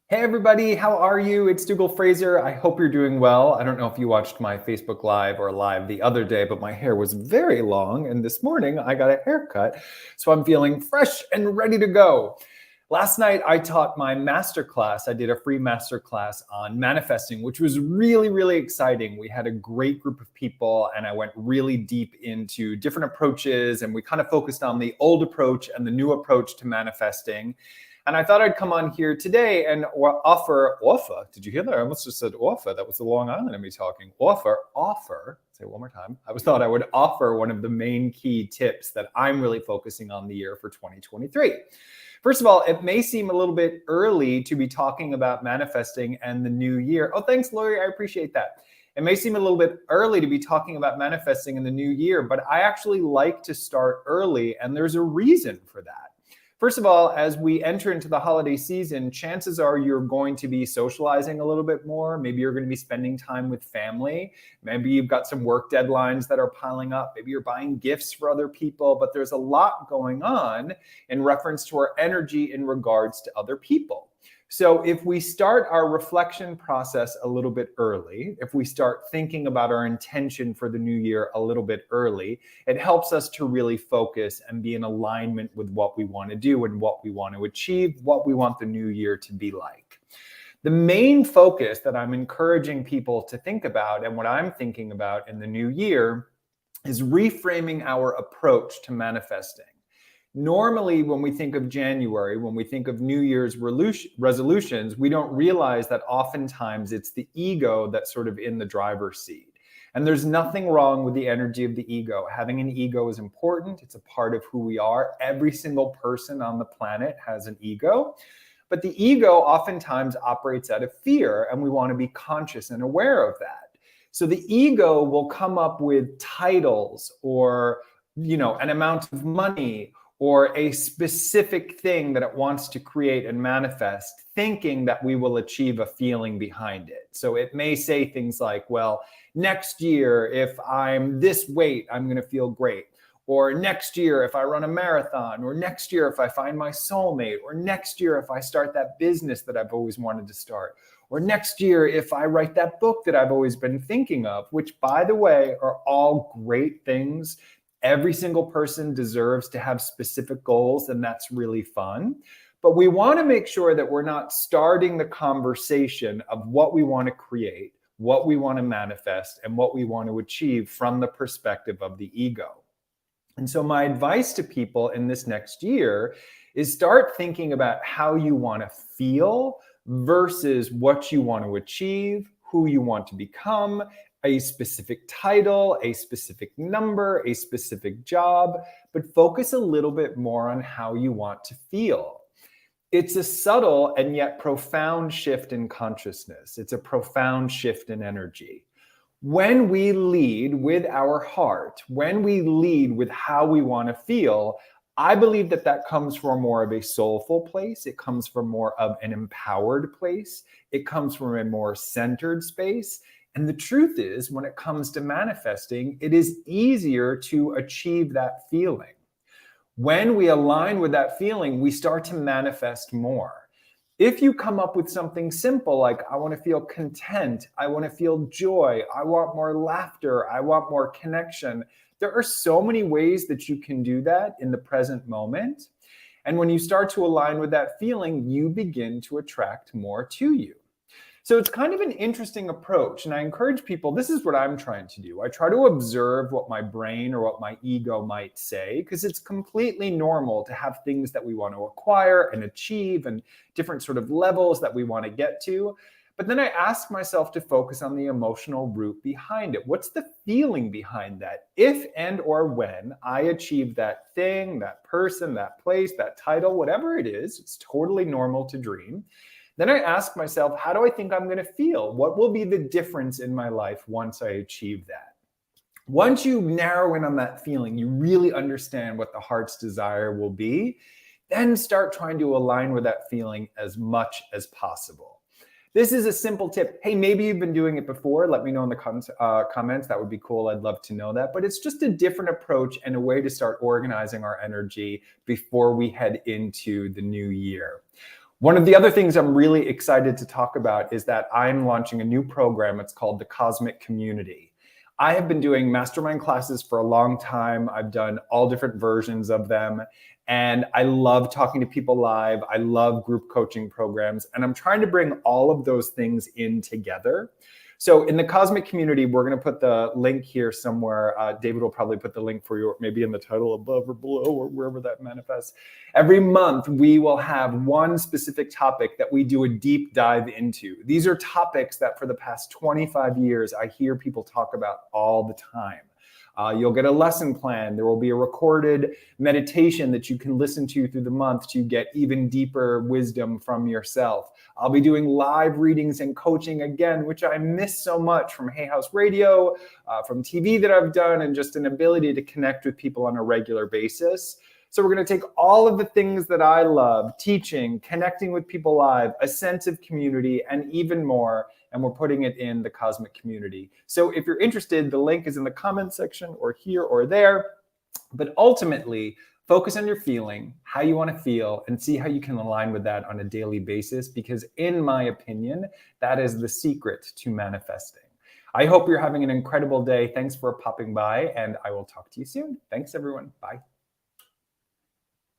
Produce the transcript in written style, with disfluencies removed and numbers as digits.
Hey everybody, how are you? It's Dougal Fraser. I hope you're doing well. I don't know if you watched my Facebook Live or live the other day, but my hair was very long, and this morning I got a haircut, so I'm feeling fresh and ready to go. Last night I taught my masterclass. I did a free masterclass on manifesting, which was really, really exciting. We had a great group of people, and I went really deep into different approaches, and we kind of focused on the old approach and the new approach to manifesting. And I thought I'd come on here today and offer. Did you hear that? I almost just said offer. That was the Long Island in me talking. Offer. Say it one more time. Thought I would offer one of the main key tips that I'm really focusing on the year for 2023. First of all, it may seem a little bit early to be talking about manifesting and the new year. Oh, thanks, Lori. I appreciate that. It may seem a little bit early to be talking about manifesting in the new year, but I actually like to start early, and there's a reason for that. First of all, as we enter into the holiday season, chances are you're going to be socializing a little bit more. Maybe you're going to be spending time with family. Maybe you've got some work deadlines that are piling up. Maybe you're buying gifts for other people, but there's a lot going on in reference to our energy in regards to other people. So if we start our reflection process a little bit early, if we start thinking about our intention for the new year a little bit early, it helps us to really focus and be in alignment with what we want to do and what we want to achieve, what we want the new year to be like. The main focus that I'm encouraging people to think about, and what I'm thinking about in the new year, is reframing our approach to manifesting. Normally, when we think of January, when we think of New Year's resolutions, we don't realize that oftentimes it's the ego that's sort of in the driver's seat. And there's nothing wrong with the energy of the ego. Having an ego is important. It's a part of who we are. Every single person on the planet has an ego. But the ego oftentimes operates out of fear, and we want to be conscious and aware of that. So the ego will come up with titles or, an amount of money or a specific thing that it wants to create and manifest, thinking that we will achieve a feeling behind it. So it may say things like, well, next year, if I'm this weight, I'm going to feel great. Or next year, if I run a marathon, or next year, if I find my soulmate, or next year, if I start that business that I've always wanted to start, or next year, if I write that book that I've always been thinking of, which, by the way, are all great things. Every single person deserves to have specific goals, and that's really fun. But we want to make sure that we're not starting the conversation of what we want to create, what we want to manifest, and what we want to achieve from the perspective of the ego. And so my advice to people in this next year is start thinking about how you want to feel versus what you want to achieve, who you want to become, a specific title, a specific number, a specific job, but focus a little bit more on how you want to feel. It's a subtle and yet profound shift in consciousness. It's a profound shift in energy. When we lead with our heart, when we lead with how we want to feel, I believe that that comes from more of a soulful place. It comes from more of an empowered place. It comes from a more centered space. And the truth is, when it comes to manifesting, it is easier to achieve that feeling. When we align with that feeling, we start to manifest more. If you come up with something simple like, I want to feel content, I want to feel joy, I want more laughter, I want more connection, there are so many ways that you can do that in the present moment. And when you start to align with that feeling, you begin to attract more to you. So it's kind of an interesting approach. And I encourage people, this is what I'm trying to do. I try to observe what my brain or what my ego might say, because it's completely normal to have things that we want to acquire and achieve and different sort of levels that we want to get to. But then I ask myself to focus on the emotional root behind it. What's the feeling behind that? If and or when I achieve that thing, that person, that place, that title, whatever it is, it's totally normal to dream. Then I ask myself, how do I think I'm going to feel? What will be the difference in my life once I achieve that? Once you narrow in on that feeling, you really understand what the heart's desire will be, then start trying to align with that feeling as much as possible. This is a simple tip. Hey, maybe you've been doing it before. Let me know in the comments. That would be cool. I'd love to know that. But it's just a different approach and a way to start organizing our energy before we head into the new year. One of the other things I'm really excited to talk about is that I'm launching a new program. It's called the Cosmic Community. I have been doing mastermind classes for a long time. I've done all different versions of them. And I love talking to people live. I love group coaching programs. And I'm trying to bring all of those things in together. So in the Cosmic Community, we're going to put the link here somewhere. David will probably put the link for you, or maybe in the title above or below, or wherever that manifests. Every month, we will have one specific topic that we do a deep dive into. These are topics that for the past 25 years, I hear people talk about all the time. You'll get a lesson plan. There will be a recorded meditation that you can listen to through the month to get even deeper wisdom from yourself. I'll be doing live readings and coaching again, which I miss so much from Hay House Radio, from TV that I've done, and just an ability to connect with people on a regular basis. So we're going to take all of the things that I love, teaching, connecting with people live, a sense of community, and even more, and we're putting it in the Cosmic Community. So if you're interested, the link is in the comments section or here or there. But ultimately, focus on your feeling, how you want to feel, and see how you can align with that on a daily basis, because in my opinion, that is the secret to manifesting. I hope you're having an incredible day. Thanks for popping by, and I will talk to you soon. Thanks, everyone. Bye.